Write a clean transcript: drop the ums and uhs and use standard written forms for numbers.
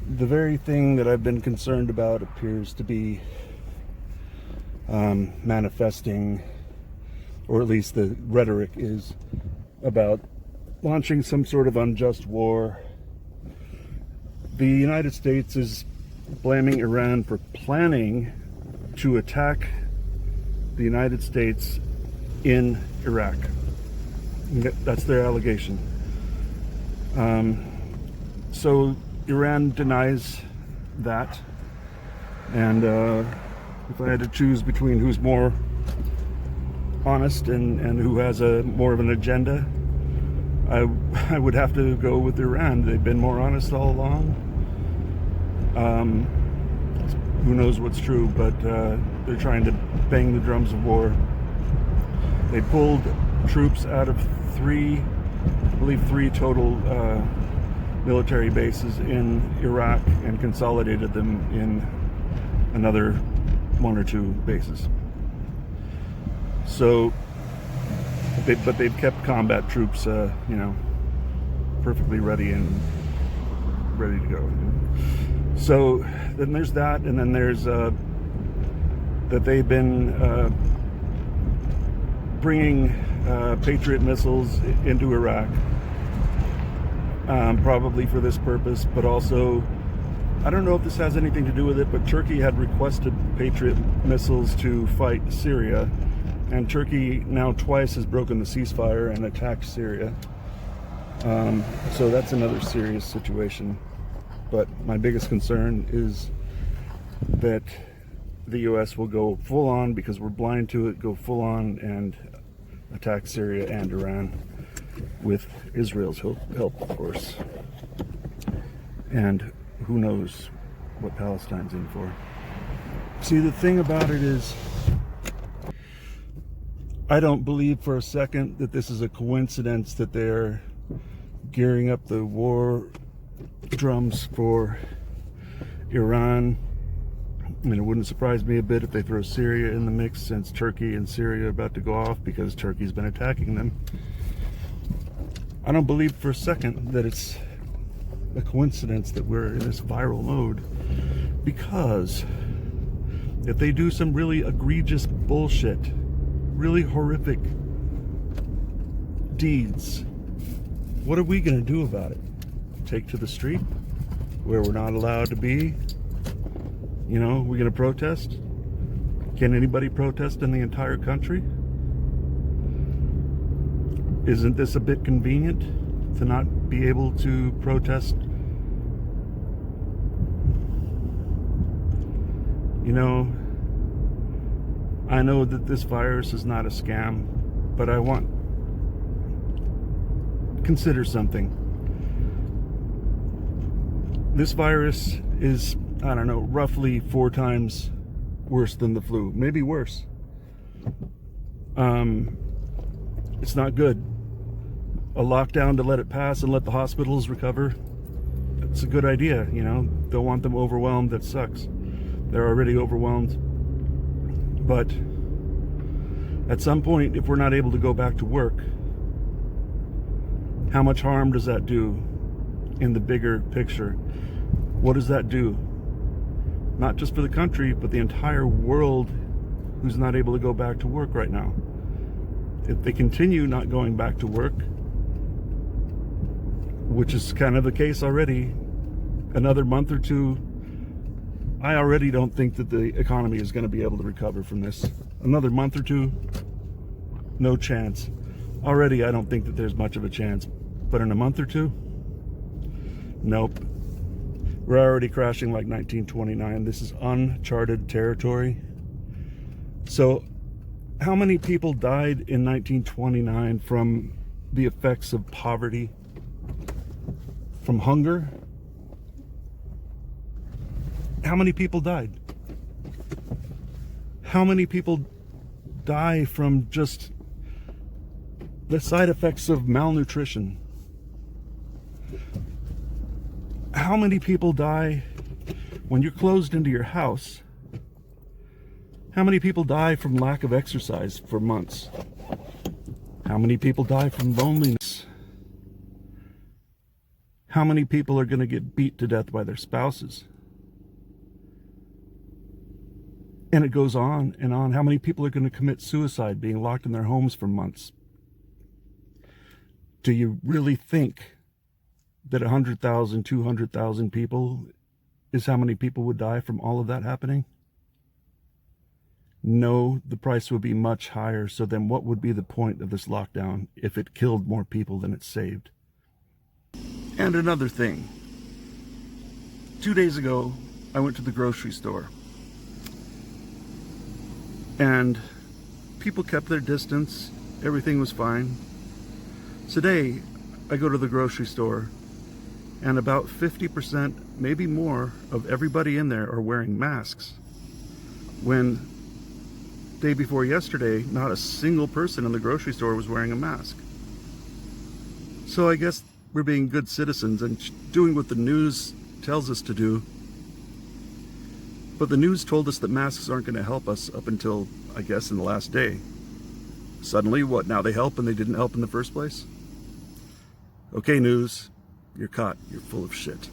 The very thing that I've been concerned about appears to be manifesting, or at least the rhetoric is about launching some sort of unjust war. The United States is blaming Iran for planning to attack the United States in Iraq. That's their allegation. So Iran denies that, and if I had to choose between who's more honest and who has a more of an agenda, I would have to go with Iran. They've been more honest all along. Who knows what's true, but they're trying to bang the drums of war. They pulled troops out of three total military bases in Iraq and consolidated them in another one or two bases. So, but they've kept combat troops, perfectly ready and ready to go. So then there's that, and then there's that they've been bringing Patriot missiles into Iraq, probably for this purpose, but also, I don't know if this has anything to do with it, but Turkey had requested Patriot missiles to fight Syria, and Turkey now twice has broken the ceasefire and attacked Syria. So that's another serious situation. But my biggest concern is that the U.S. will go full on, because we're blind to it, go full on and attack Syria and Iran with Israel's help, of course. And who knows what Palestine's in for. See, the thing about it is, I don't believe for a second that this is a coincidence that they're gearing up the war drums for Iran. I mean, it wouldn't surprise me a bit if they throw Syria in the mix, since Turkey and Syria are about to go off because Turkey's been attacking them. I don't believe for a second that it's a coincidence that we're in this viral mode, because if they do some really egregious bullshit, really horrific deeds, what are we going to do about it? Take to the street where we're not allowed to be? You know, we're going to protest? Can anybody protest in the entire country? Isn't this a bit convenient to not be able to protest? You know, I know that this virus is not a scam, but consider something. This virus is, I don't know, roughly 4 times worse than the flu, maybe worse. It's not good. A lockdown to let it pass and let the hospitals recover, it's a good idea, you know. Don't want them overwhelmed, that sucks. They're already overwhelmed. But at some point, if we're not able to go back to work, how much harm does that do in the bigger picture? What does that do? Not just for the country, but the entire world who's not able to go back to work right now. If they continue not going back to work, which is kind of the case already, another month or two, I already don't think that the economy is going to be able to recover from this. Another month or two, no chance. Already, I don't think that there's much of a chance. But in a month or two, nope. We're already crashing like 1929. This is uncharted territory. So, how many people died in 1929 from the effects of poverty? From hunger? How many people died? How many people die from just the side effects of malnutrition? How many people die when you're closed into your house? How many people die from lack of exercise for months? How many people die from loneliness? How many people are going to get beat to death by their spouses? And it goes on and on. How many people are going to commit suicide being locked in their homes for months? Do you really think that 100,000, 200,000 people is how many people would die from all of that happening? No, the price would be much higher. So then what would be the point of this lockdown if it killed more people than it saved? And another thing. 2 days ago, I went to the grocery store. And people kept their distance. Everything was fine. Today, I go to the grocery store, and about 50%, maybe more, of everybody in there are wearing masks. When day before yesterday, not a single person in the grocery store was wearing a mask. So I guess we're being good citizens and doing what the news tells us to do. But the news told us that masks aren't going to help us up until, I guess, in the last day. Suddenly, what, now they help and they didn't help in the first place? Okay, news, you're caught. You're full of shit.